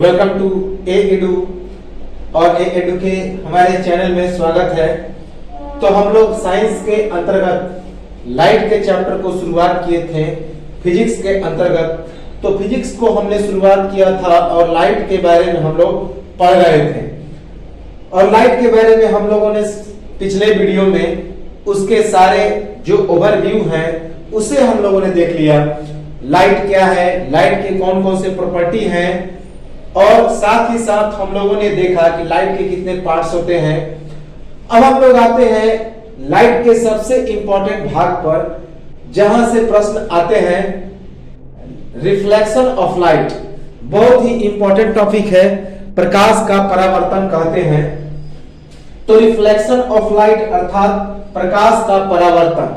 Welcome to A edu और ए edu के हमारे चैनल में स्वागत है। तो हम लोग साइंस के अंतर्गत लाइट के चैप्टर को शुरुआत किए थे फिजिक्स के अंतर्गत। तो फिजिक्स को हमने शुरुआत किया था और लाइट के बारे में हम लोग पढ़ रहे थे और लाइट के बारे में हम लोगों ने पिछले वीडियो में उसके सारे जो ओवरव्यू हैं उसे हम लोगों ने देख लिया। लाइट क्या है, लाइट के कौन कौन से प्रॉपर्टी हैं और साथ ही साथ हम लोगों ने देखा कि लाइट के कितने पार्ट्स होते हैं। अब हम लोग आते हैं लाइट के सबसे इंपॉर्टेंट भाग पर जहां से प्रश्न आते हैं, रिफ्लेक्शन ऑफ लाइट। बहुत ही इंपॉर्टेंट टॉपिक है, प्रकाश का परावर्तन कहते हैं। तो रिफ्लेक्शन ऑफ लाइट अर्थात प्रकाश का परावर्तन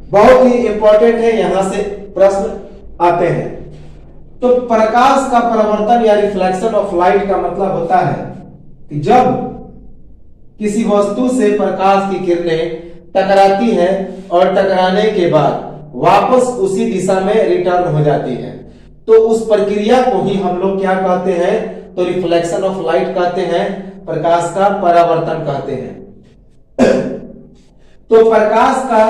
बहुत ही इंपॉर्टेंट है, यहां से प्रश्न आते हैं। तो प्रकाश का परावर्तन या रिफ्लेक्शन ऑफ लाइट का मतलब होता है कि जब किसी वस्तु से प्रकाश की किरणें टकराती है और टकराने के बाद वापस उसी दिशा में रिटर्न हो जाती है, तो उस प्रक्रिया को ही हम लोग क्या कहते हैं, तो रिफ्लेक्शन ऑफ लाइट कहते हैं, प्रकाश का परावर्तन कहते हैं। तो प्रकाश का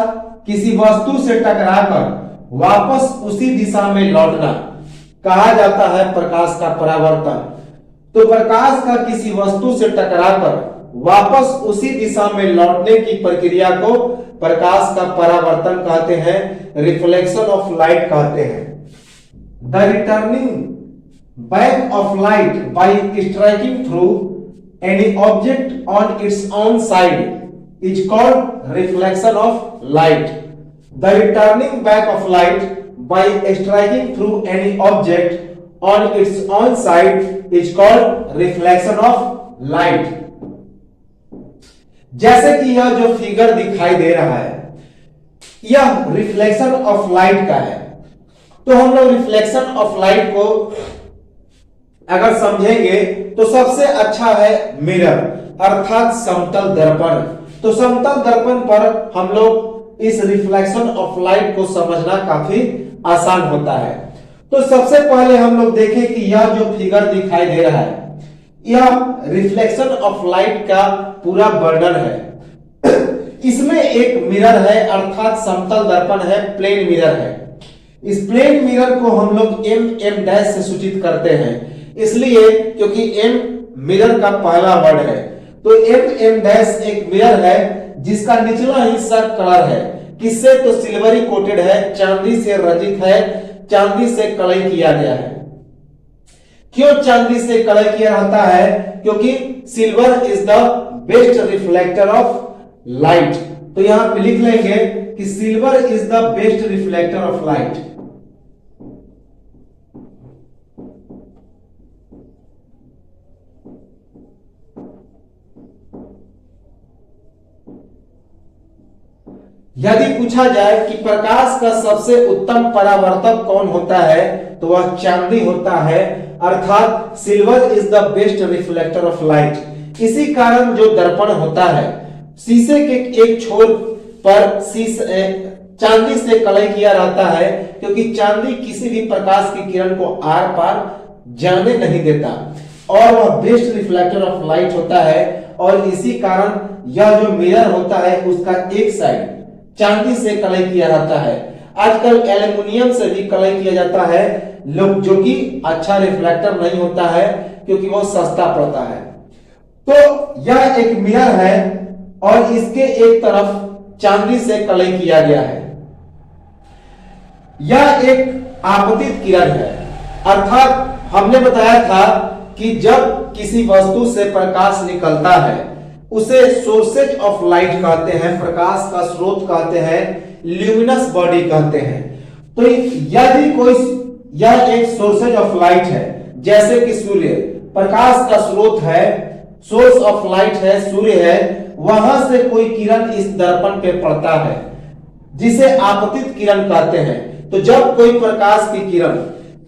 किसी वस्तु से टकराकर वापस उसी दिशा में लौटना कहा जाता है प्रकाश का परावर्तन। तो प्रकाश का किसी वस्तु से टकराकर वापस उसी दिशा में लौटने की प्रक्रिया को प्रकाश का परावर्तन कहते हैं, रिफ्लेक्शन ऑफ लाइट कहते हैं। The returning back of light by striking through any object on its own side is called reflection of light. The returning back of light by striking through any object on its own side is called reflection of light। जैसे कि यह जो figure दिखाई दे रहा है यह reflection of light का है। तो हम लोग रिफ्लेक्शन ऑफ लाइट को अगर समझेंगे तो सबसे अच्छा है मिरर अर्थात समतल दर्पण। तो समतल दर्पण पर हम लोग इस रिफ्लेक्शन ऑफ लाइट को समझना काफी आसान होता है। तो सबसे पहले हम लोग देखें कि यह जो फिगर दिखाई दे रहा है यह रिफ्लेक्शन ऑफ लाइट का पूरा वर्णन है। इसमें एक मिरर है अर्थात समतल दर्पण है, प्लेन मिरर है। इस प्लेन मिरर को हम लोग एम डैश से सूचित करते हैं, इसलिए क्योंकि एम मिरर का पहला वर्ड है। तो एम डैश एक मिरर है जिसका निचला हिस्सा कलर है, किससे, तो सिल्वरी कोटेड है, चांदी से रंजित है, चांदी से कलई किया गया है। क्यों चांदी से कलई किया जाता है, क्योंकि silver is the best reflector of light. तो यहां पे लिख लेंगे कि silver is the best reflector of light. यदि पूछा जाए कि प्रकाश का सबसे उत्तम परावर्तक कौन होता है तो वह चांदी होता है, अर्थात silver is the best reflector of light. इसी कारण जो दर्पण होता है शीशे के एक छोर पर चांदी से कलई किया रहता है, क्योंकि चांदी किसी भी प्रकाश की किरण को आर पार जाने नहीं देता और वह बेस्ट रिफ्लेक्टर ऑफ लाइट होता है। और इसी कारण यह जो मिरर होता है उसका एक साइड चांदी से कलई किया जाता है। आजकल एल्युमिनियम से भी कलई किया जाता है, लोग जो कि अच्छा रिफ्लेक्टर नहीं होता है क्योंकि वो सस्ता पड़ता है। तो यह एक मिरर है और इसके एक तरफ चांदी से कलई किया गया है। यह एक आपतित किरण है, अर्थात हमने बताया था कि जब किसी वस्तु से प्रकाश निकलता है उसे सोर्सेज ऑफ लाइट कहते हैं, प्रकाश का स्रोत कहते हैं, ल्यूमिनस बॉडी कहते हैं। तो यदि कोई यह एक सोर्सेज ऑफ लाइट है, जैसे कि सूर्य प्रकाश का स्रोत है, सोर्स ऑफ लाइट है, सूर्य है, वहां से कोई किरण इस दर्पण पे पड़ता है जिसे आपतित किरण कहते हैं। तो जब कोई प्रकाश की किरण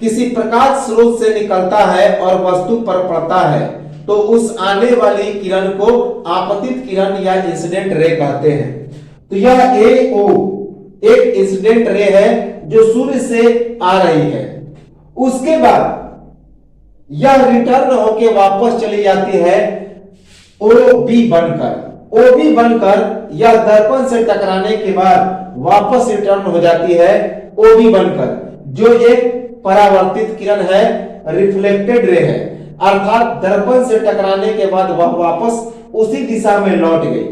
किसी प्रकाश स्रोत से निकलता है और वस्तु पर पड़ता है तो उस आने वाली किरण को आपतित किरण या इंसिडेंट रे कहते हैं। तो यह AO एक इंसिडेंट रे है जो सूर्य से आ रही है। उसके बाद यह रिटर्न होके वापस चली जाती है OB बनकर यह दर्पण से टकराने के बाद वापस रिटर्न हो जाती है OB बनकर, जो एक परावर्तित किरण है, रिफ्लेक्टेड रे है। अर्थात दर्पण से टकराने के बाद वह वापस उसी दिशा में लौट गई,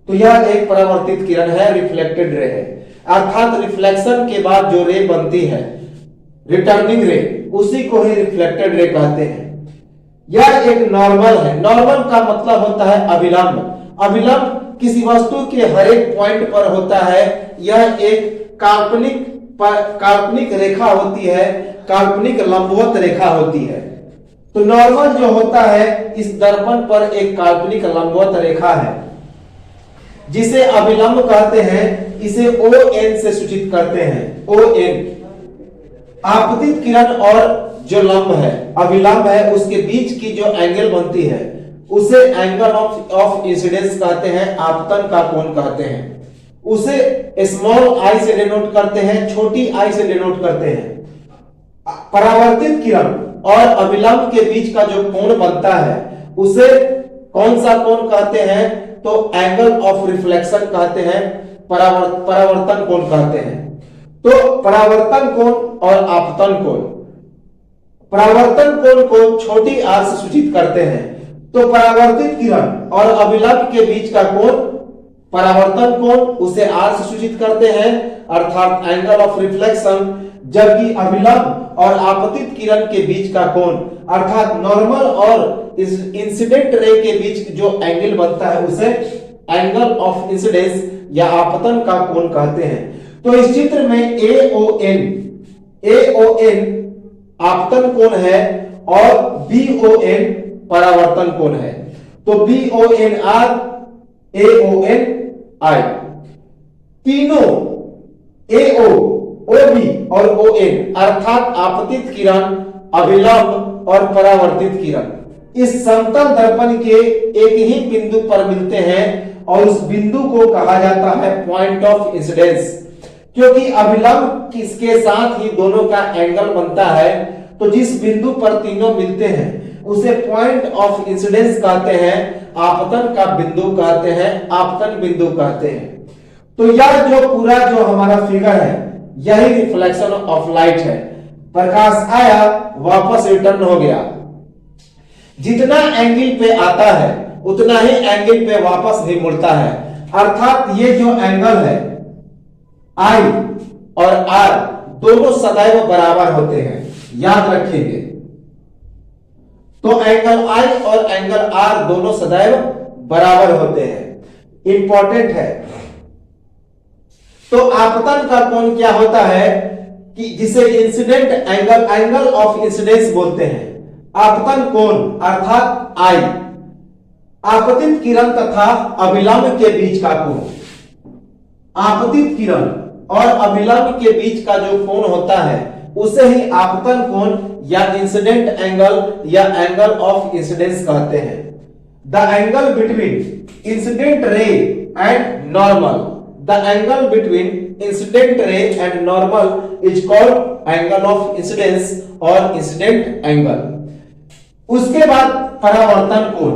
तो यह एक परावर्तित किरण है, रिफ्लेक्टेड रे है। अर्थात रिफ्लेक्शन के बाद जो रे बनती है, रिटर्निंग रे, उसी को ही रिफ्लेक्टेड रे कहते हैं। यह एक नॉर्मल है। नॉर्मल का मतलब होता है अभिलंब। अभिलंब किसी वस्तु के हर एक पॉइंट पर होता है। यह एक काल्पनिक रेखा होती है, काल्पनिक लंबवत रेखा होती है। तो नॉर्मल जो होता है, इस दर्पण पर एक काल्पनिक लंबवत रेखा है, जिसे अभिलंब कहते हैं। इसे ON से सूचित करते हैं, ON। आपतित किरण और जो लंब है, अभिलंब है, उसके बीच की जो एंगल बनती है, उसे एंगल ऑफ इंसिडेंस कहते हैं, आपतन का कोण कहते हैं। उसे स्मॉल आई से डिनोट करते हैं, छोटी आई से डिनोट करते हैं। परावर्तित किरण और अभिलंब के बीच का जो कोण बनता है, उसे कौन सा कोण कहते हैं? तो एंगल ऑफ रिफ्लेक्शन कहते हैं, परावर्तन कोण कहते हैं। तो परावर्तन कोण और आपतन कोण, परावर्तन कोण को छोटी आर से सूचित करते हैं। तो परावर्तित किरण और अभिलंब के बीच का कोण, परावर्तन कोण, उसे आर से सूचित करते हैं, अर्थात एंगल ऑफ रिफ्लेक्शन। जबकि अभिलंब और आपतित किरण के बीच का कोण, अर्थात नॉर्मल और इंसिडेंट रे के बीच जो एंगल बनता है, उसे एंगल ऑफ इंसिडेंस या आपतन का कोण कहते हैं। तो इस चित्र में AON आपतन कोण है और BON परावर्तन कोण है। तो BONR, AONI, तीनों AO, OB और ON अर्थात आपतित किरण, अभिलंब और परावर्तित किरण इस समतल दर्पण के एक ही बिंदु पर मिलते हैं और उस बिंदु को कहा जाता है पॉइंट ऑफ इंसिडेंस। क्योंकि अभिलंब किसके साथ ही दोनों का एंगल बनता है, तो जिस बिंदु पर तीनों मिलते हैं उसे पॉइंट ऑफ इंसिडेंस कहते हैं, आपतन का बिंदु कहते हैं, आपतन बिंदु कहते हैं। तो यह जो पूरा जो हमारा फिगर है, यही रिफ्लेक्शन ऑफ लाइट है। प्रकाश आया, वापस रिटर्न हो गया। जितना एंगल पे आता है उतना ही एंगल पे वापस भी मुड़ता है। अर्थात ये जो एंगल है I और R दोनों सदैव बराबर होते हैं, याद रखिए। तो एंगल I और एंगल R दोनों सदैव बराबर होते हैं, इंपॉर्टेंट है। तो आपतन का कोण क्या होता है कि जिसे इंसिडेंट एंगल ऑफ इंसिडेंस बोलते हैं। आपतन कोण अर्थात I, आपतित किरण तथा अभिलंब के बीच का कोण। आपतित किरण और अभिलंब के बीच का जो कोण होता है, उसे ही आपतन कोण या इंसिडेंट एंगल या एंगल ऑफ इंसिडेंस कहते हैं। The angle between incident ray and normal, the angle between incident ray and normal is called angle of incidence और इंसिडेंट एंगल। उसके बाद परावर्तन कोण,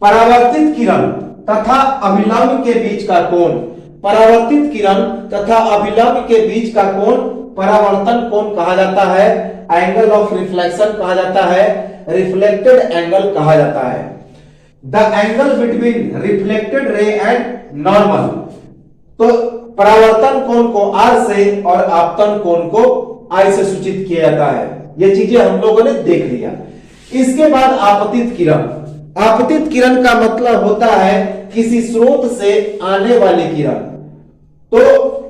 परावर्तित किरण तथा अभिलंब के बीच का कोण। परावर्तित किरण तथा अभिलंब के बीच का कोण परावर्तन कोण कहा जाता है, एंगल ऑफ रिफ्लेक्शन कहा जाता है, रिफ्लेक्टेड एंगल कहा जाता है। The angle between reflected ray and normal, तो परावर्तन कोण को R से और आपतन कोण को I से सूचित किया जाता है। ये चीजें हम लोगों ने देख लिया। इसके बाद आपतित किरण। आपतित किरण का मतलब होता है किसी स्रोत से आने वाली किरण। तो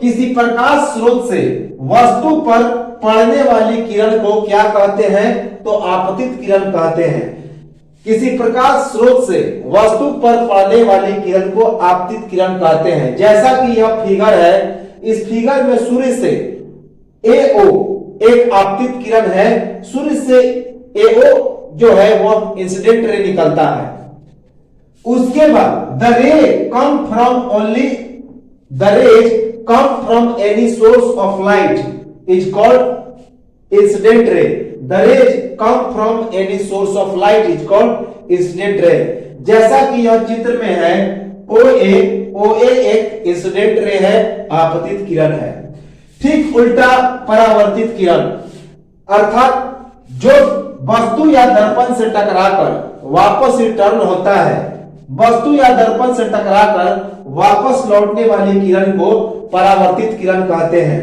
किसी प्रकाश स्रोत से वस्तु पर पड़ने वाली किरण को क्या कहते हैं? तो आपतित किरण कहते हैं। किसी प्रकाश स्रोत से वस्तु पर पड़ने वाली किरण को आपतित किरण कहते हैं। जैसा कि यह फिगर है, इस फिगर में सूर्य से AO एक आपतित किरण है। सूर्य से AO जो है वह इंसिडेंट रे निकलता है। उसके बाद the ray come from only, the rays come from any source of light is called incident ray. The rays come from any source of light is called incident ray. जैसा कि यह चित्र में है, OA एक इंसिडेंट रे है, आपतित किरण है। ठीक उल्टा परावर्तित किरण, अर्थात जो वस्तु या दर्पण से टकराकर वापस रिटर्न होता है, वस्तु या दर्पण से टकराकर वापस लौटने वाली किरण को परावर्तित किरण कहते हैं।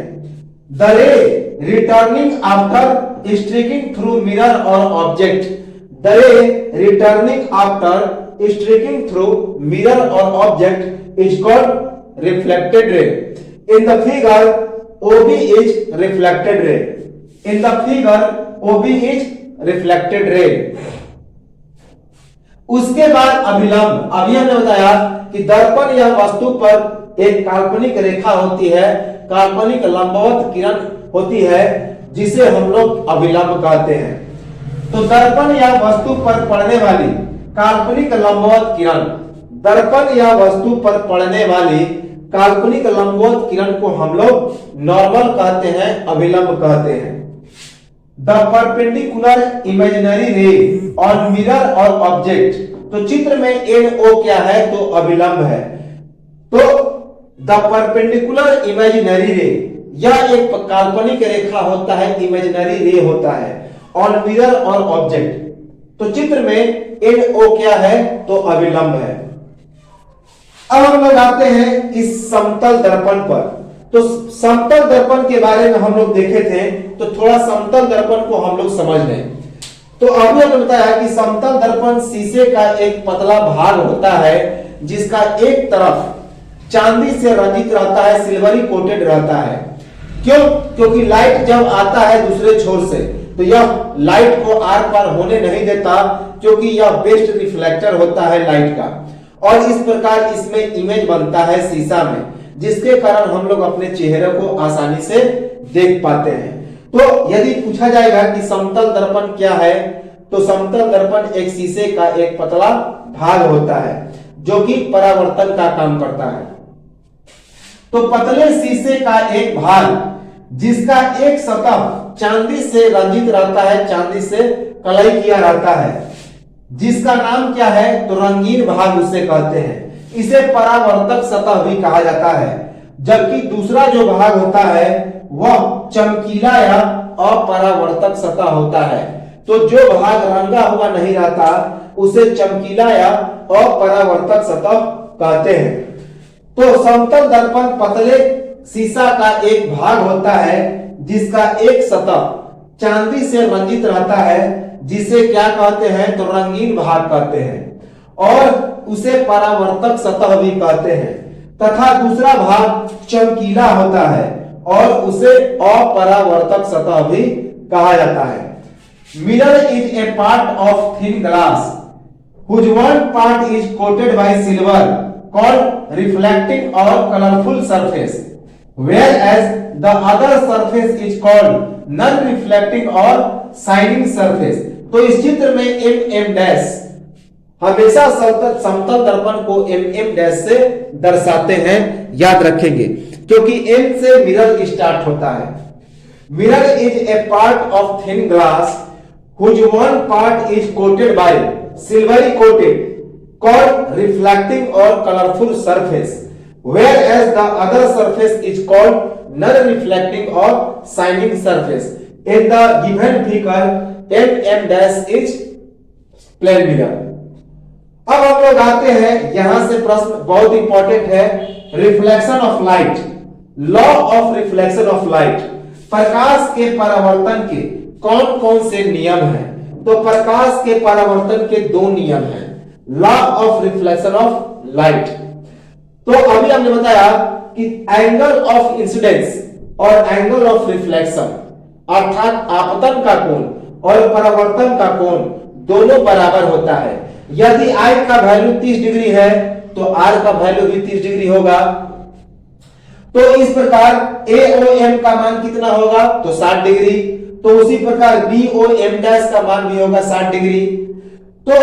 The ray returning after striking through mirror और object, the ray returning after striking through mirror और object is called reflected ray. In the figure OB is reflected ray. In the figure OB is reflected ray. उसके बाद अभिलंब। अभी हमने बताया कि दर्पण या वस्तु पर एक काल्पनिक रेखा होती है, काल्पनिक लंबवत किरण होती है, जिसे हम लोग अभिलंब कहते हैं। तो दर्पण या वस्तु पर पड़ने वाली काल्पनिक लंबवत किरण, दर्पण या वस्तु पर पड़ने वाली काल्पनिक लंबवत किरण को हम लोग नॉर्मल कहते हैं, अभिलंब कहते हैं। द परपेंडिकुलर इमेजिनरी रे ऑन मिरर और ऑब्जेक्ट। तो चित्र में NO क्या है? तो अभिलंब है। तो द परपेंडिकुलर इमेजिनरी रे, यह एक काल्पनिक रेखा होता है, इमेजिनरी रे होता है, ऑन मिरर और ऑब्जेक्ट। तो चित्र में NO क्या है? तो अभिलंब है। अब हम लोग आते हैं इस समतल दर्पण पर। तो समतल दर्पण के बारे में हम लोग देखे थे, तो थोड़ा समतल दर्पण को हम लोग समझ लें। तो अभी हमने बताया कि समतल दर्पण शीशे का एक पतला भाग होता है, जिसका एक तरफ चांदी से रंजित रहता है, सिल्वरी कोटेड रहता है। क्यों? क्योंकि लाइट जब आता है दूसरे छोर से, तो यह लाइट को आर पार होने नहीं देता, क्योंकि यह बेस्ट रिफ्लेक्टर होता है लाइट का। और इस प्रकार इसमें इमेज बनता है शीशा में, जिसके कारण हम लोग अपने चेहरे को आसानी से देख पाते हैं। तो यदि पूछा जाएगा कि समतल दर्पण क्या है, तो समतल दर्पण एक शीशे का एक पतला भाग होता है, जो कि परावर्तन का काम करता है। तो पतले शीशे का एक भाग, जिसका एक सतह चांदी से रंजित रहता है, चांदी से कलाई किया रहता है, जिसका नाम क्या है? तो रंगीन भाग उसे कहते हैं। इसे परावर्तक सतह भी कहा जाता है। जबकि दूसरा जो भाग होता है वह चमकीला या अपरावर्तक सतह होता है। तो जो भाग रंगा हुआ नहीं रहता उसे चमकीला या अपरावर्तक सतह कहते हैं। तो समतल दर्पण पतले शीशा का एक भाग होता है, जिसका एक सतह चांदी से रंजित रहता है, जिसे क्या कहते हैं? तो रंगीन भाग कहते हैं, और उसे परावर्तक सतह भी कहते हैं। तथा दूसरा भाग चमकीला होता है और उसे अपरावर्तक सतह भी कहा जाता है। Mirror is a part of thin glass whose one part is coated by silver called reflecting or colorful surface, whereas the other surface is called non-reflecting or shining surface। तो इस चित्र में MM डैश, हमेशा समतल दर्पण को MM dash से दर्शाते हैं, याद रखेंगे, क्योंकि M से मिरर स्टार्ट होता है। Mirror is a part of thin glass whose one part is coated by silvery coated called reflecting or colorful surface, whereas the other surface is called non-reflecting or shining surface। In the given figure MM dash is plane mirror। अब हम लोग आते हैं, यहां से प्रश्न बहुत important है, reflection of light, law of reflection of light. प्रकाश के परावर्तन के कौन कौन से नियम हैं? तो प्रकाश के परावर्तन के दो नियम हैं, law of reflection of light. तो अभी हमने बताया कि एंगल ऑफ इंसिडेंस और एंगल ऑफ रिफ्लेक्शन, अर्थात आपतन का कोण और परावर्तन का कोण दोनों बराबर होता है। यदि I का वैल्यू 30 डिग्री है तो R का वैल्यू भी 30 डिग्री होगा। तो इस प्रकार AOM का मान कितना होगा? तो 60 डिग्री। तो उसी प्रकार BOM डैश का मान भी होगा 60 डिग्री। तो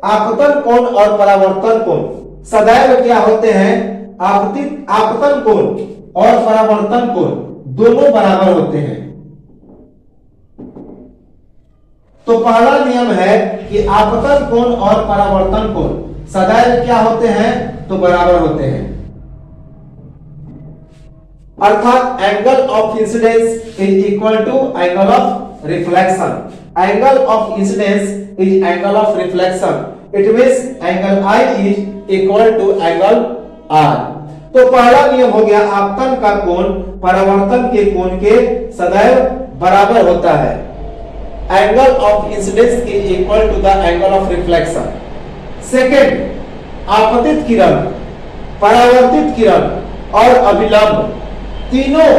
आपतन कोण और परावर्तन कोण सदैव क्या होते हैं? आपतन कोण और परावर्तन कोण दोनों बराबर होते हैं। तो पहला नियम है कि आपतन कोण और परावर्तन कोण सदैव क्या होते हैं, तो बराबर होते हैं। अर्थात angle of incidence is equal to angle of reflection. Angle of incidence is angle of reflection. It means angle I is equal to angle R। तो पहला नियम हो गया आपतन का कोण परावर्तन के कोण के सदैव बराबर होता है। Angle of incidence is equal to the angle of reflection. Second, आपतित किरण, परावर्तित किरण और अभिलंब तीनों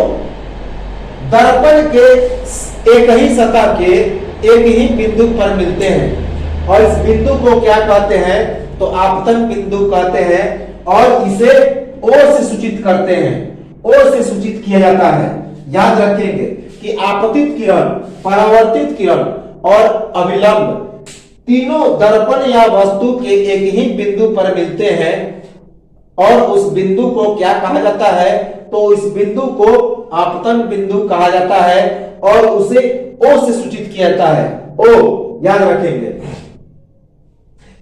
दर्पण के एक ही सतह के एक ही बिंदु पर मिलते हैं और इस बिंदु को क्या कहते हैं, तो आपतन बिंदु कहते हैं और इसे O से सूचित करते हैं। O से सूचित किया जाता है। याद रखेंगे कि आपतित किरण, परावर्तित किरण और अभिलंब तीनों दर्पण या वस्तु के एक ही बिंदु पर मिलते हैं और उस बिंदु को क्या कहा जाता है, तो इस बिंदु को आपतन बिंदु कहा जाता है और उसे O से सूचित किया जाता है। O याद रखेंगे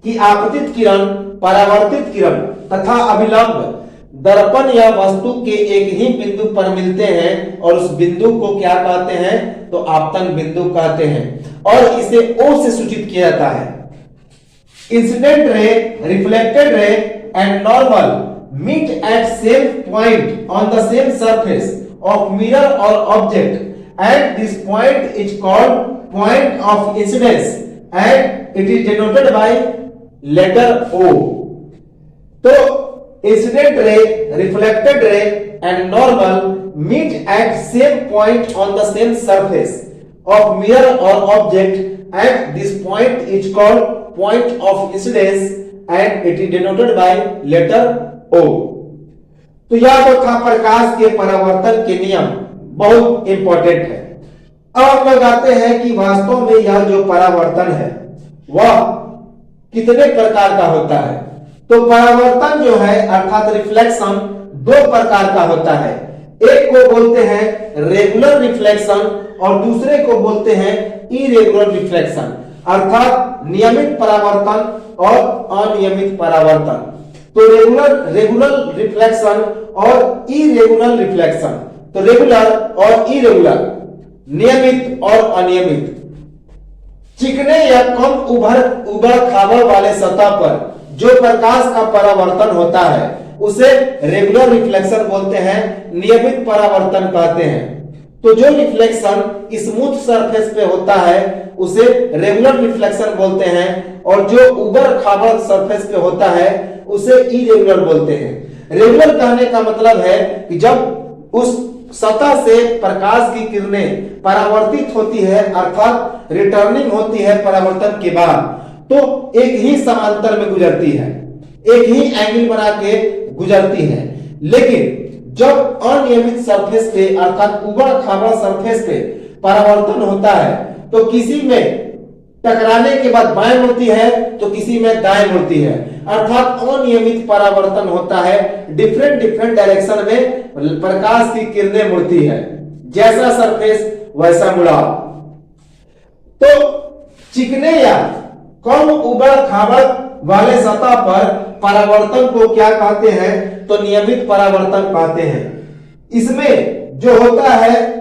कि आपतित किरण, परावर्तित किरण तथा अभिलंब दर्पण या वस्तु के एक ही बिंदु पर मिलते हैं और उस बिंदु को क्या कहते हैं, तो आपतन बिंदु कहते हैं और इसे O से सूचित किया जाता है। Incident ray, reflected ray and normal meet at same point on the same surface of mirror or object and this point is called point of incidence and it is denoted by letter O। तो incident ray, reflected ray and normal meet at same point on the same surface of mirror or object and this point is called point of incidence and it is denoted by letter O। तो यह तो था प्रकाश के परावर्तन के नियम, बहुत important है। अब हम लोग आते हैं कि वास्तव में यह जो परावर्तन है वह कितने प्रकार का होता है। तो परावर्तन जो है अर्थात रिफ्लेक्शन दो प्रकार का होता है। एक को बोलते हैं रेगुलर रिफ्लेक्शन और दूसरे को बोलते हैं इरेगुलर रिफ्लेक्शन, अर्थात नियमित परावर्तन और अनियमित परावर्तन। तो रेगुलर रिफ्लेक्शन और इरेगुलर रिफ्लेक्शन। तो रेगुलर और इरेगुलर, नियमित और अनियमित। चिकने या कम उबड़ खाबड़ वाले सतह पर जो प्रकाश का परावर्तन होता है उसे रेगुलर रिफ्लेक्शन बोलते हैं, नियमित परावर्तन कहते हैं। तो जो रिफ्लेक्शन स्मूथ सरफेस पे होता है उसे रेगुलर रिफ्लेक्शन बोलते हैं और जो उबड़ खाबड़ सरफेस पे होता है उसे इरेगुलर बोलते हैं। रेगुलर कहने का मतलब है कि जब उस सतह से प्रकाश की किरणें परावर्तित होती है अर्थात रिटर्निंग होती है परावर्तन के बाद, तो एक ही समांतर में गुजरती है, एक ही एंगल बना के गुजरती है। लेकिन जब अनियमित सरफेस पे अर्थात उबड़ खाबड़ सरफेस पे परावर्तन होता है तो किसी में टकराने के बाद बाएं मुड़ती है तो किसी में दाएं मुड़ती है, अर्थात अनियमित परावर्तन होता है। डिफरेंट डायरेक्शन में प्रकाश की किरणें मुड़ती है, जैसा सरफेस वैसा मुड़ाव। तो चिकने या कम उबड़ खाबड़ वाले सतह पर परावर्तन को क्या कहते हैं, तो नियमित परावर्तन कहते हैं। इसमें जो होता है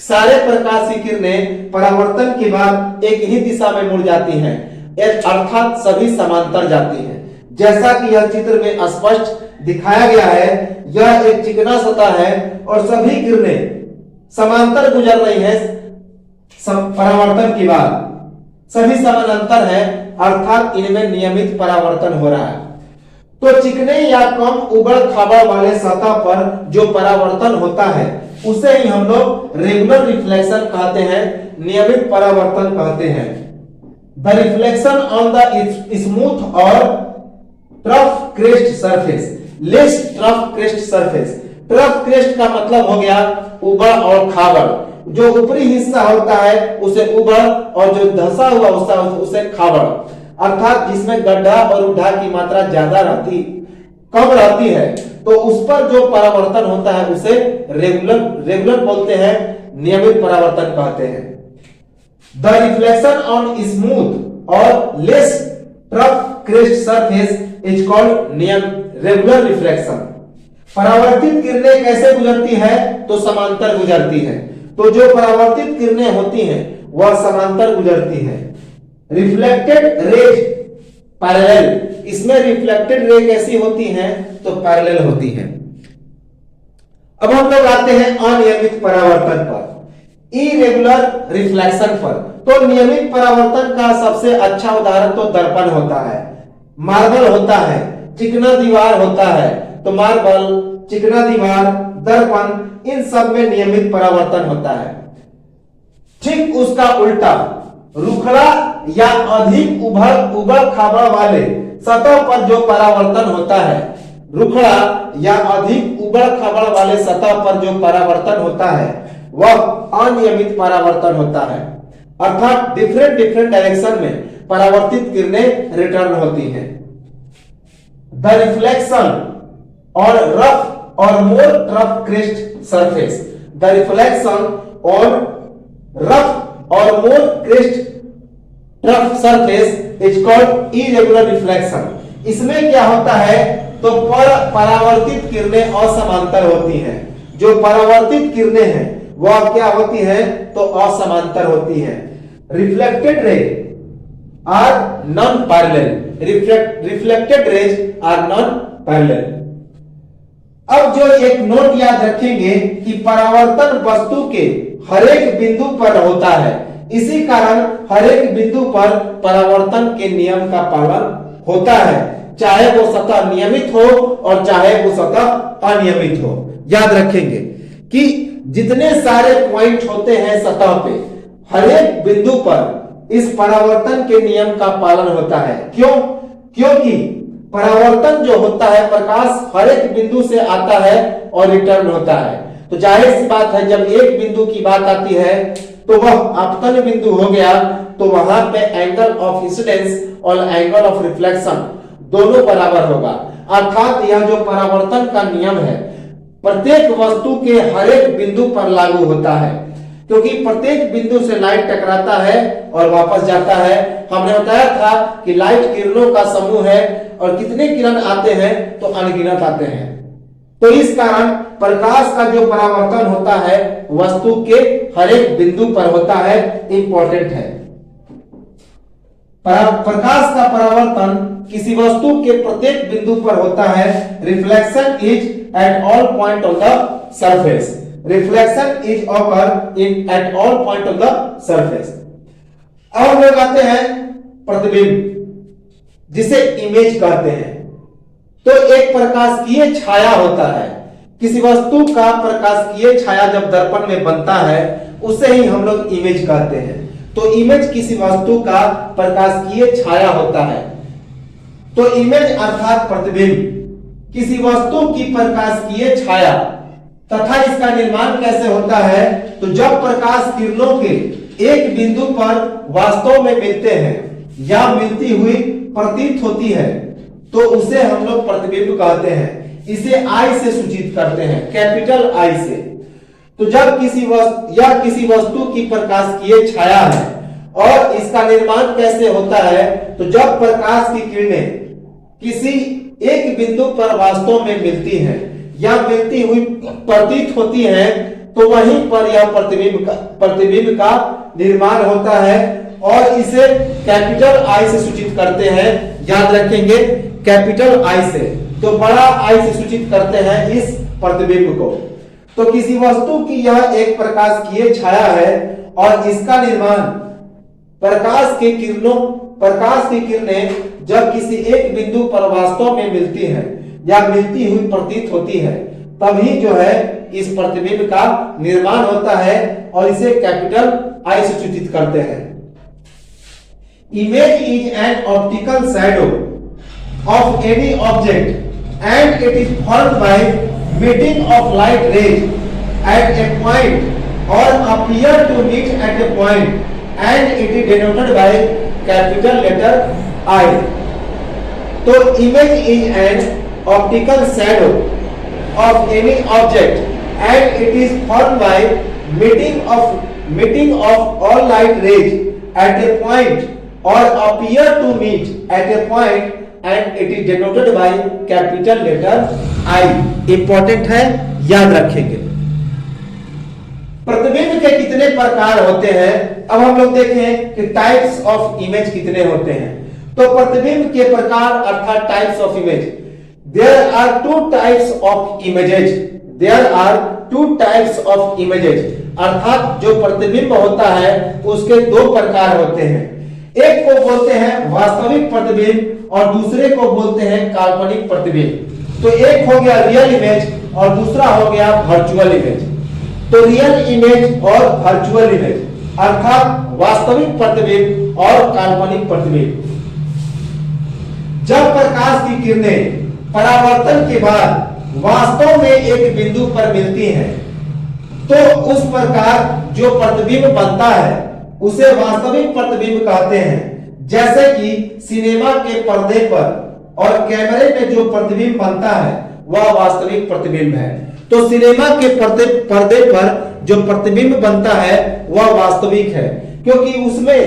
सारे प्रकाश की किरणें परावर्तन के बाद एक ही दिशा में मुड़ जाती हैं, अर्थात सभी समांतर जाती हैं। जैसा कि यह चित्र में स्पष्ट दिखाया गया है, यह एक चिकना सतह है और सभी किरणें समांतर गुजर रही हैं परावर्तन के बाद, सभी समानांतर है अर्थात इनमें नियमित परावर्तन हो रहा है। तो चिकने या कम उबड़ खाबड़ वाले सतह पर जो परावर्तन होता है उसे ही हम लोग रेगुलर रिफ्लेक्शन कहते हैं, नियमित परावर्तन कहते हैं। The reflection on the smooth और trough crest surface, less trough crest surface. Trough crest का मतलब हो गया उबड़ और खाबड़, जो ऊपरी हिस्सा होता है उसे उबड़ और जो धंसा हुआ हिस्सा उसे खाबड़, अर्थात जिसमें गड्ढा और उड्ढा की मात्रा ज्यादा कम रहती है तो उस पर जो परावर्तन होता है उसे रेगुलर बोलते हैं, नियमित परावर्तन कहते हैं। द रिफ्लेक्शन ऑन स्मूथ और less rough crest surface is called regular reflection. परावर्तित किरणें कैसे गुजरती है? तो समांतर गुजरती है। तो जो परावर्तित किरणें होती हैं वह समांतर गुजरती है। रिफ्लेक्टेड रेज पैरेलल, इसमें रिफ्लेक्टेड रे कैसी होती हैं? तो पैरेलल होती हैं। अब हम लोग आते हैं अनियमित परावर्तन पर, इरेगुलर रिफ्लेक्शन पर। तो नियमित परावर्तन का सबसे अच्छा उदाहरण तो दर्पण होता है, मार्बल होता है, चिकना दीवार होता है। तो मार्बल, चिकना दीवार, दर्पण, इन सब में नियमित परावर्तन होता है। ठीक उसका उल्टा रुखड़ा या अधिक उबड़ खाबड़ वाले सतह पर जो परावर्तन होता है, रुखड़ा या अधिक उबड़ खाबड़ वाले सतह पर जो परावर्तन होता है वह अनियमित परावर्तन होता है। अर्थात डिफरेंट डायरेक्शन में परावर्तित किरणें रिटर्न होती हैं। द रिफ्लेक्शन और रफ और मोर rough crest surface, the reflection और रफ और मोर crest rough surface is called irregular reflection. इसमें क्या होता है? तो परावर्तित किरणें असमांतर होती हैं। जो परावर्तित किरणें हैं वह क्या होती हैं? तो असमांतर होती हैं। Reflected ray are non parallel, reflected rays are non parallel. अब जो एक नोट याद रखेंगे कि परावर्तन वस्तु के हर एक बिंदु पर होता है, इसी कारण हर एक बिंदु पर परावर्तन के नियम का पालन होता है, चाहे वो सतह नियमित हो और चाहे वो सतह अनियमित हो। याद रखेंगे कि जितने सारे पॉइंट होते हैं सतह पे, हर एक बिंदु पर इस परावर्तन के नियम का पालन होता है। क्यों? क्योंकि परावर्तन जो होता है, प्रकाश हर एक बिंदु से आता है और रिटर्न होता है। तो जाहिर सी बात है, जब एक बिंदु की बात आती है तो वह आपतन बिंदु हो गया, तो वहां पे एंगल ऑफ इंसिडेंस और एंगल ऑफ रिफ्लेक्शन दोनों बराबर होगा। अर्थात यह जो परावर्तन का नियम है प्रत्येक वस्तु के हर एक बिंदु पर लागू होता है, क्योंकि प्रत्येक बिंदु से लाइट टकराता है और वापस जाता है। हमने बताया था कि लाइट किरणों का समूह है और कितने किरण आते हैं? तो अनगिनत आते हैं। तो इस कारण प्रकाश का जो परावर्तन होता है वस्तु के हर एक बिंदु पर होता है, इंपॉर्टेंट है। प्रकाश का परावर्तन किसी वस्तु के प्रत्येक बिंदु पर होता है। Reflection is at all point of the surface, reflection is occur in at all point of the surface. अब हम लोग आते हैं प्रतिबिंब, जिसे इमेज कहते हैं। तो एक प्रकाशकीय छाया होता है, किसी वस्तु का प्रकाशकीय छाया जब दर्पण में बनता है उसे ही हम लोग इमेज कहते हैं। तो इमेज किसी वस्तु का प्रकाशकीय छाया होता है। तो इमेज अर्थात प्रतिबिंब किसी वस्तु की प्रकाशकीय छाया, तथा इसका निर्माण कैसे होता है? तो जब प्रकाश किरणों के एक बिंदु पर वास्तव में मिलते हैं या मिलती हुई प्रतीत होती है तो उसे हम लोग प्रतिबिंब कहते हैं। इसे आई से सूचित करते हैं, कैपिटल आई से। तो जब किसी वस्तु की प्रकाशकीय छाया है और इसका निर्माण कैसे होता है? तो जब प्रकाश की किरणें किसी एक बिंदु पर वास्तव में मिलती हैं या मिलती हुई प्रतीत होती हैं तो वहीं पर यह प्रतिबिंब का निर्माण होता है और इसे कैपिटल आई से सूचित करते हैं। याद रखेंगे, कैपिटल आई से, तो बड़ा आई से सूचित करते हैं इस प्रतिबिंब को। तो किसी वस्तु की यह एक प्रकाशकीय छाया है और इसका निर्माण प्रकाश की किरणें जब किसी एक बिंदु पर वास्तव में मिलती हैं या मिलती हुई प्रतीत होती है तभी जो है इस प्रतिबिंब का निर्माण होता है और इसे कैपिटल आई से सूचित करते हैं। Image is an optical shadow of any object and it is formed by meeting of light rays at a point or appear to meet at a point and it is denoted by capital letter I. तो image is an optical shadow of any object and it is formed by meeting of meeting of all light rays at a point और appear to meet at a point and it is denoted by capital letter I. Important है, याद रखेंगे। प्रतिबिंब के कितने प्रकार होते हैं? अब हम लोग देखें कि टाइप्स ऑफ इमेज कितने होते हैं। तो प्रतिबिंब के प्रकार अर्थात types of image, there are two types of images, there are two types of images, अर्थात जो प्रतिबिंब होता है उसके दो प्रकार होते हैं। एक को बोलते हैं वास्तविक प्रतिबिंब और दूसरे को बोलते हैं काल्पनिक प्रतिबिंब। तो एक हो गया रियल इमेज और दूसरा हो गया वर्चुअल इमेज। तो रियल इमेज और वर्चुअल इमेज अर्थात वास्तविक प्रतिबिंब और काल्पनिक प्रतिबिंब। जब प्रकाश की किरणें परावर्तन के बाद वास्तव में एक बिंदु पर मिलती हैं, तो उस प्रकार जो प्रतिबिंब बनता है उसे वास्तविक प्रतिबिंब कहते हैं। जैसे कि सिनेमा के पर्दे पर और कैमरे में जो प्रतिबिंब बनता है वह वास्तविक प्रतिबिंब है। तो सिनेमा के पर्दे पर जो प्रतिबिंब बनता है वह वास्तविक है, क्योंकि उसमें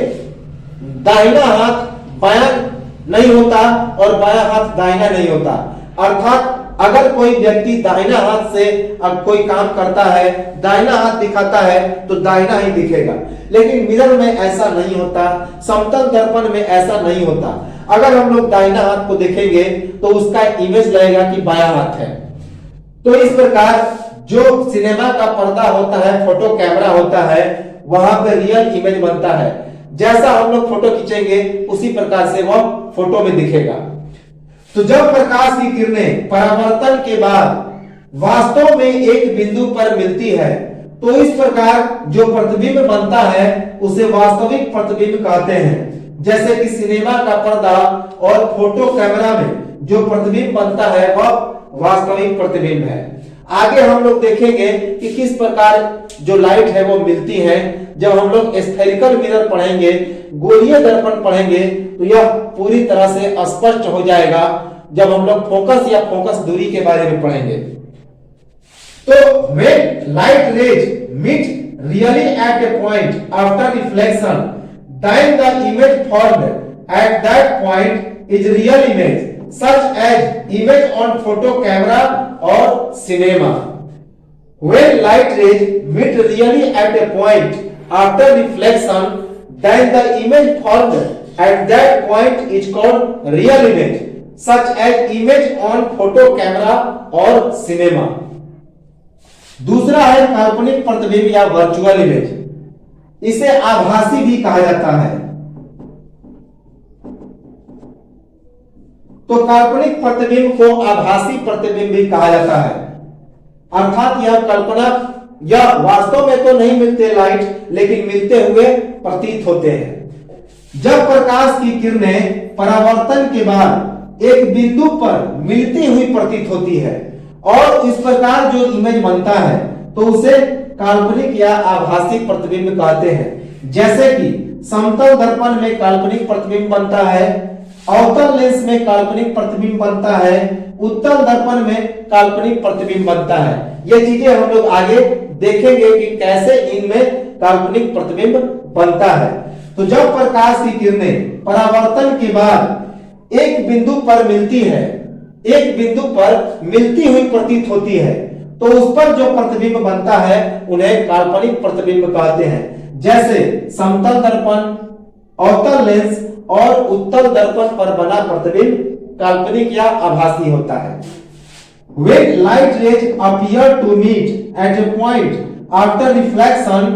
दाहिना हाथ बायां नहीं होता और बायां हाथ दाहिना नहीं होता। अर्थात अगर कोई व्यक्ति दाहिना हाथ से कोई काम करता है, दाहिना हाथ दिखाता है तो दाहिना ही दिखेगा, लेकिन मिरर में ऐसा नहीं होता, समतल दर्पण में ऐसा नहीं होता। अगर हम लोग दाहिना हाथ को देखेंगे तो उसका इमेज लगेगा कि बायां हाथ है। तो इस प्रकार जो सिनेमा का पर्दा होता है, फोटो कैमरा होता है, वहां पे रियल इमेज बनता है। जैसा हम लोग फोटो खींचेंगे उसी प्रकार से वह फोटो में दिखेगा। तो जब प्रकाश की किरणें परावर्तन के बाद वास्तव में एक बिंदु पर मिलती है, तो इस प्रकार जो प्रतिबिंब बनता है उसे वास्तविक प्रतिबिंब कहते हैं। जैसे कि सिनेमा का पर्दा और फोटो कैमरा में जो प्रतिबिंब बनता है वह वास्तविक प्रतिबिंब है। आगे हम लोग देखेंगे कि किस प्रकार जो लाइट है वो मिलती है। जब हम लोग स्फेरिकल मिरर पढ़ेंगे, गोलीय दर्पण पढ़ेंगे, तो यह पूरी तरह से स्पष्ट हो जाएगा जब हम लोग फोकस या फोकस दूरी के बारे में पढ़ेंगे। तो when light rays meet really at a point after reflection, then the image formed at that point is real image, such as image on photo camera or cinema. When light rays meet really at a point after reflection, then the image formed at that point is called real image, such as image on photo camera or cinema. दूसरा है काल्पनिक प्रतिबिंब या virtual image. इसे आभासी भी कहा जाता है। तो काल्पनिक प्रतिबिंब को आभासी प्रतिबिंब भी कहा जाता है, अर्थात यह कल्पना या वास्तव में तो नहीं मिलते लाइट, लेकिन मिलते हुए प्रतीत होते हैं। जब प्रकाश की किरणें परावर्तन के बाद एक बिंदु पर मिलती हुई प्रतीत होती है और इस प्रकार जो इमेज बनता है तो उसे काल्पनिक या आभासी प्रतिबिंब कहते हैं। जैसे कि समतल दर्पण में काल्पनिक प्रतिबिंब बनता है, अवतल लेंस में काल्पनिक प्रतिबिंब बनता है, उत्तल दर्पण में काल्पनिक प्रतिबिंब बनता है। ये चीजें हम लोग आगे देखेंगे कि कैसे इनमें काल्पनिक प्रतिबिंब बनता है। तो जब प्रकाश की किरणें परावर्तन के बाद एक बिंदु पर मिलती है, एक बिंदु पर मिलती हुई प्रतीत होती है, तो उस पर जो प्रतिबिंब बनता है उन्हें काल्पनिक प्रतिबिंब कहते हैं। जैसे समतल दर्पण, अवतल लेंस और उत्तल दर्पण पर बना प्रतिबिंब काल्पनिक या आभासी होता है। When light rays appear to meet at a point after reflection,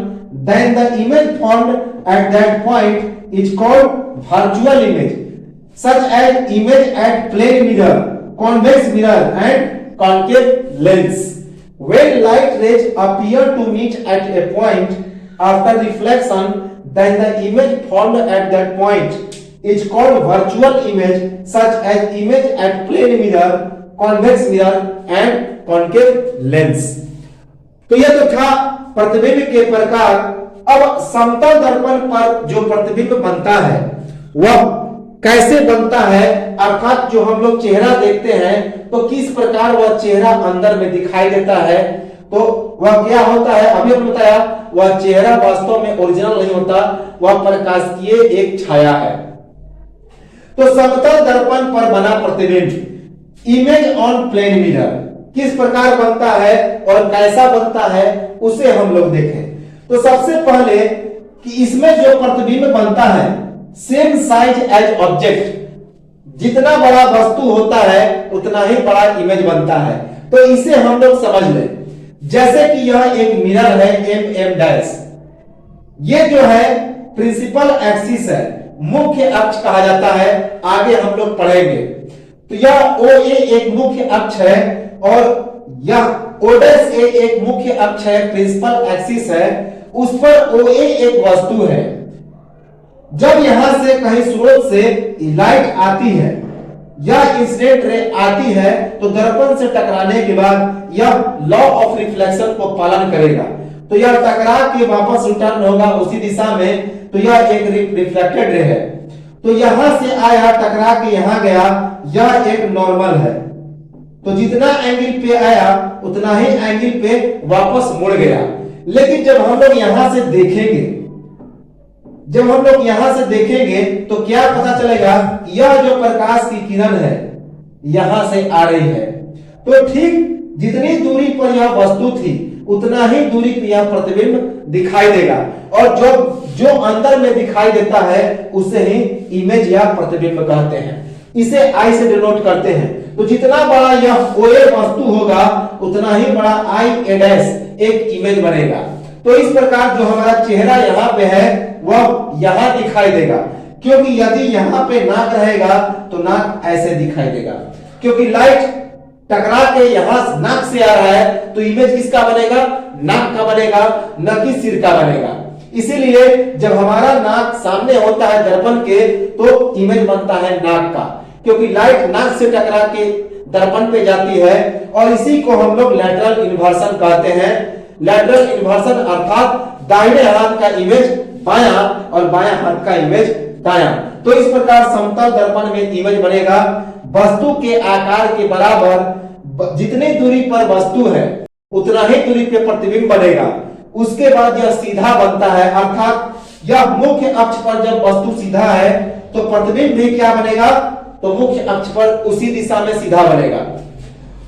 then the image formed at that point is called virtual image, such as image at plane mirror, convex mirror and concave lens. When light rays appear to meet at a point after reflection, then the image formed at that point is called virtual image, such as image at plane mirror, convex mirror and concave lens. तो यह तो था प्रतिबिंब के प्रकार। अब समतल दर्पण पर जो प्रतिबिंब बनता है वह कैसे बनता है, अर्थात जो हम लोग चेहरा देखते हैं तो किस प्रकार वह चेहरा अंदर में दिखाई देता है, तो वह क्या होता है, अभी हमने बताया, वह चेहरा वास्तव में ओरिजिनल नहीं होता, वह प्रकाशिकीय एक छाया है। तो समतल दर्पण पर बना प्रतिबिंब, इमेज ऑन प्लेन मिरर, किस प्रकार बनता है और कैसा बनता है उसे हम लोग देखें। तो सबसे पहले कि इसमें जो प्रतिबिंब बनता है, सेम साइज एज ऑब्जेक्ट, जितना बड़ा वस्तु होता है उतना ही बड़ा इमेज बनता है। तो इसे हम लोग समझ लें, जैसे कि यह एक मिरर है एम डैश, ये जो है प्रिंसिपल एक्सिस है, मुख्य अक्ष कहा जाता है, आगे हम लोग पढ़ेंगे। तो यह ओ ए एक मुख्य अक्ष है और यह ओ डैश ए एक मुख्य अक्ष है, प्रिंसिपल एक्सिस है, उस पर ओ ए एक वस्तु है। जब यहां से कहीं स्रोत से लाइट आती है या इंसिडेंट रे आती है तो दर्पण से टकराने के बाद यह लॉ ऑफ रिफ्लेक्शन को पालन करेगा, तो यह टकरा के वापस रिटर्न होगा उसी दिशा में, तो यह एक रिफ्लेक्टेड रे है। तो यहां से आया, टकरा के यहां गया, यह एक नॉर्मल है, तो जितना एंगल पे आया उतना ही एंगल पे वापस मुड़ गया। लेकिन जब हम लोग यहां से देखेंगे, जब हम लोग यहां से देखेंगे तो क्या पता चलेगा, यह जो प्रकाश की किरण है यहां से आ रही है, तो ठीक जितनी दूरी पर यह वस्तु थी उतना ही दूरी पर यह प्रतिबिंब दिखाई देगा, और जो अंदर में दिखाई देता है उसे ही इमेज या प्रतिबिंब कहते हैं। इसे आई से डिनोट करते हैं। तो जितना बड़ा यह ओए वस्तु होगा उतना ही बड़ा आई ए डैश एक इमेज बनेगा। तो इस प्रकार जो हमारा चेहरा यहाँ पे है वह यहाँ दिखाई देगा, क्योंकि यदि यहाँ पे नाक रहेगा तो नाक ऐसे दिखाई देगा, क्योंकि लाइट टकरा के यहाँ नाक से आ रहा है, तो इमेज किसका बनेगा, नाक का बनेगा, न कि सिर का बनेगा। इसीलिए जब हमारा नाक सामने होता है दर्पण के तो इमेज बनता है नाक का, क्योंकि लाइट नाक से टकरा के दर्पण पे जाती है, और इसी को हम लोग लैटरल इन्वर्सन कहते हैं। लैटरल इन्वर्सन अर्थात दाहिने हाथ का इमेज बायां और बायां हाथ का इमेज दायां। तो इस प्रकार समतल दर्पण में इमेज बनेगा, वस्तु के आकार के बराबर जितनी दूरी पर वस्तु है उतना ही दूरी पे प्रतिबिंब बनेगा। उसके बाद यह सीधा बनता है, अर्थात यह मुख्य अक्ष पर जब वस्तु सीधा है तो प्रतिबिंब भी क्या बनेगा, तो मुख्य अक्ष पर उसी दिशा में सीधा बनेगा।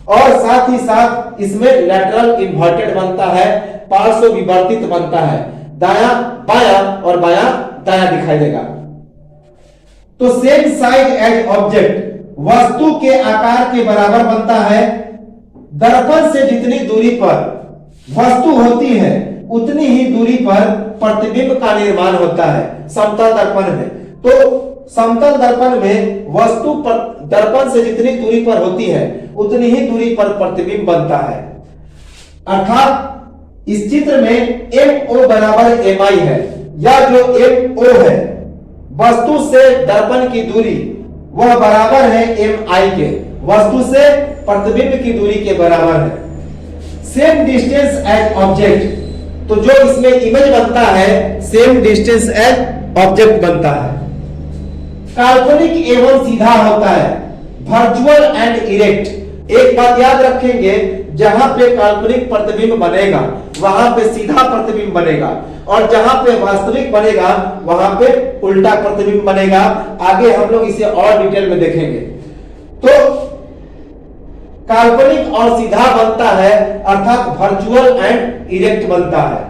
और साथ ही साथ इसमें लैटरल इन्वर्टेड बनता है, पार्श्व विवर्तित बनता है, दायां बायां और बायां दायां दिखाई देगा। तो सेम साइज एज ऑब्जेक्ट, वस्तु के आकार के बराबर बनता है। दर्पण से जितनी दूरी पर वस्तु होती है उतनी ही दूरी पर प्रतिबिंब का निर्माण होता है समतल दर्पण में। तो समतल दर्पण में वस्तु पर दर्पण से जितनी दूरी पर होती है उतनी ही दूरी पर प्रतिबिंब बनता है। अर्थात इस चित्र में MO बराबर MI है, या जो MO है वस्तु से दर्पण की दूरी वह बराबर है MI के, वस्तु से प्रतिबिंब की दूरी के बराबर है। सेम डिस्टेंस एज ऑब्जेक्ट, तो जो इसमें इमेज बनता है सेम डिस्टेंस एज ऑब्जेक्ट बनता है। काल्पनिक एवं सीधा होता है, वर्चुअल एंड इरेक्ट। एक बात याद रखेंगे, जहां पे काल्पनिक प्रतिबिंब बनेगा वहां पे सीधा प्रतिबिंब बनेगा, और जहां पे वास्तविक बनेगा वहां पे उल्टा प्रतिबिंब बनेगा। आगे हम लोग इसे और डिटेल में देखेंगे। तो काल्पनिक और सीधा बनता है, अर्थात वर्चुअल एंड इरेक्ट बनता है।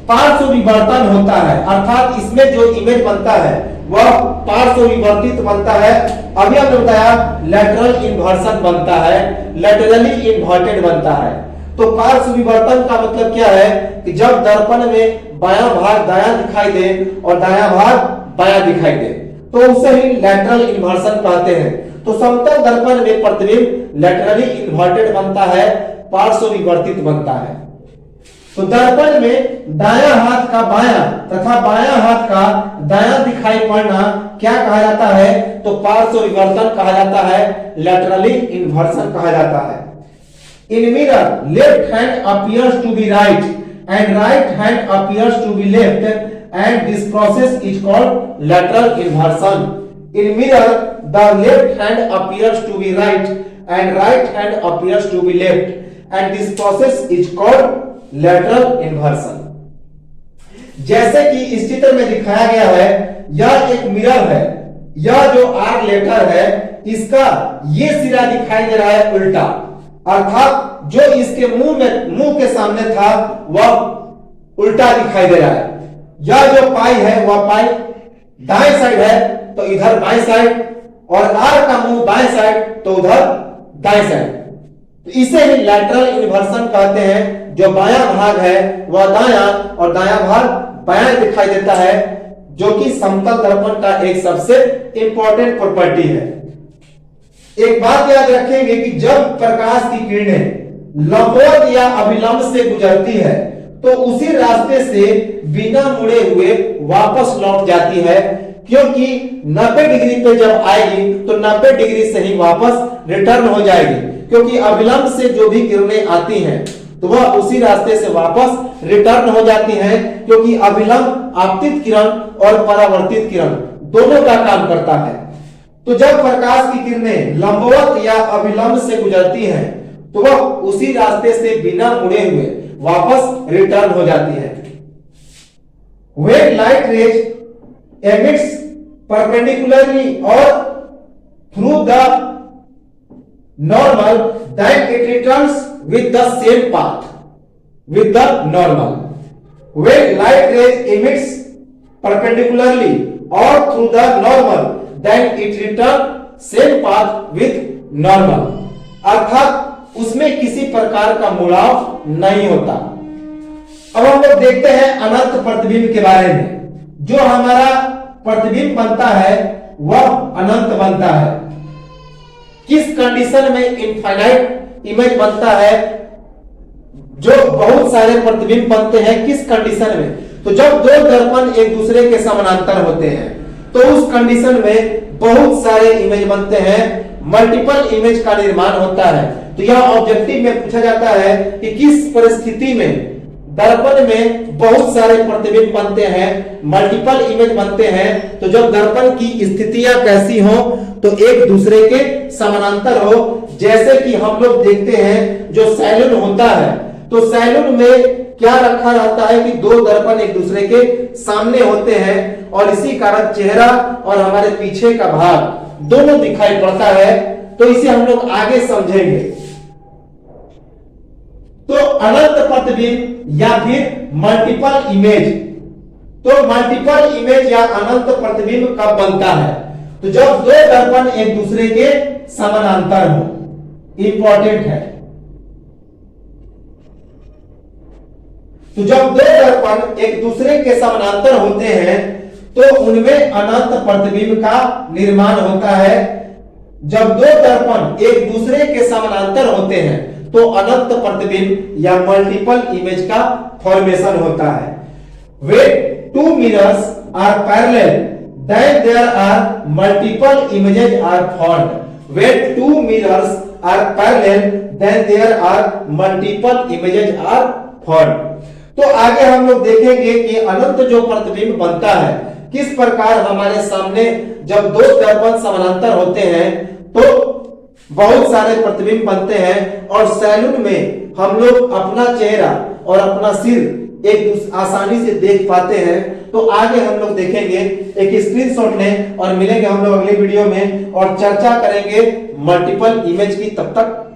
पार्श्व विवर्तन होता है, अर्थात इसमें जो इमेज बनता है वह पार्श्व विवर्तित बनता है। अभी हमने बताया लैटरल इन्वर्सन बनता है, लैटरली इन्वर्टेड बनता है। तो पार्श्व विवर्तन का मतलब क्या है कि जब दर्पण में बायां भाग दायां दिखाई दे और दायां भाग बायां दिखाई दे तो उसे ही लैटरल इन्वर्सन कहते हैं। तो समतल दर्पण में प्रतिबिंब लैटरली इन्वर्टेड बनता है, पार्श्व विवर्तित बनता है। तो दर्पण में दायां हाथ का बायां तथा बायां हाथ का दायां दिखाई पड़ना क्या कहा जाता है, तो पार्श्व विवर्तन कहा जाता है, लैटरली इन्वर्सन कहा जाता है। In mirror left hand appears to be right and right hand appears to be left and this process is called lateral inversion. In mirror the left hand appears to be right and right hand appears to be left and this process is called lateral inversion। जैसे कि इस चित्र में दिखाया गया है, यह एक मिरर है, यह जो आर्क लेटर है इसका ये सिरा दिखाई दे रहा है उल्टा, अर्थात जो इसके मुंह के सामने था वह उल्टा दिखाई दे रहा है। यह जो पाई है वह पाई दाएं साइड है तो इधर बाएं साइड, और आर का मुंह बाएं साइड तो उधर दाएं साइड। तो इसे ही लैटरल इन्वर्सन कहते हैं। जो बायां भाग है वह दायां और दायां भाग बायां दिखाई देता है, जो कि समतल दर्पण का एक सबसे इंपॉर्टेंट प्रॉपर्टी है। एक बात याद रखेंगे कि जब प्रकाश की किरणें लंबवत या अभिलंब से गुजरती है तो उसी रास्ते से बिना मुड़े हुए वापस लौट जाती है, क्योंकि 90 डिग्री पे जब आएगी तो 90 डिग्री से ही वापस रिटर्न हो जाएगी, क्योंकि अभिलंब से जो भी किरणें आती हैं तो वह उसी रास्ते से वापस रिटर्न हो जाती हैं, क्योंकि अभिलंब आपतित किरण और परावर्तित किरण दोनों का काम करता है। तो जब प्रकाश की किरणें लंबवत या अभिलंब से गुजरती हैं तो वह उसी रास्ते से बिना मुड़े हुए वापस रिटर्न हो जाती है। When light rays emits perpendicularly or through the normal, then it returns with the same path with the normal। When light rays emits perpendicularly or through the normal, then it returns same path with normal। अर्थात उसमें किसी प्रकार का मुड़ाव नहीं होता। अब हम लोग देखते हैं अनंत प्रतिबिंब के बारे में। जो हमारा प्रतिबिंब बनता है वह अनंत बनता है। किस कंडीशन में इनफाइनाइट इमेज बनता है? जो बहुत सारे प्रतिबिंब बनते हैं किस कंडीशन में? तो जब दो दर्पण एक दूसरे के समानांतर होते हैं तो उस कंडीशन में बहुत सारे इमेज बनते हैं, मल्टीपल इमेज का निर्माण होता है। तो यह ऑब्जेक्टिव में पूछा जाता है कि किस परिस्थिति में दर्पण में बहुत सारे प्रतिबिंब बनते हैं, मल्टीपल इमेज बनते हैं। तो जब दर्पण की स्थितियां कैसी हो? तो एक दूसरे के समानांतर हो। जैसे कि हम लोग देखते हैं जो सैलून होता है, तो सैलून में क्या रखा रहता है कि दो दर्पण एक दूसरे के सामने होते हैं, और इसी कारण चेहरा और हमारे पीछे का भाग दोनों दिखाई पड़ता है। तो इसे हम लोग आगे समझेंगे। तो अनंत प्रतिबिंब या फिर मल्टीपल इमेज, तो मल्टीपल इमेज या अनंत प्रतिबिंब कब बनता है? तो जब दो दर्पण एक दूसरे के समानांतर हो। इंपॉर्टेंट है। तो जब दो दर्पण एक दूसरे के समानांतर होते हैं तो उनमें अनंत प्रतिबिंब का निर्माण होता है। जब दो दर्पण एक दूसरे के समानांतर होते हैं तो अनंत प्रतिबिंब या मल्टीपल इमेज का फॉर्मेशन होता है। When two mirrors are parallel, then there are multiple images are formed। When two mirrors are parallel, then there are multiple images are formed। तो आगे हम लोग देखेंगे कि अनंत जो प्रतिबिंब बनता है किस प्रकार हमारे सामने जब दो दर्पण समानांतर होते हैं तो बहुत सारे प्रतिबिंब बनते हैं, और सैलून में हम लोग अपना चेहरा और अपना सिर एक आसानी से देख पाते हैं। तो आगे हम लोग देखेंगे, एक स्क्रीनशॉट लें और मिलेंगे हम लोग अगले वीडियो में और चर्चा करेंगे मल्टीपल इमेज की। तब तक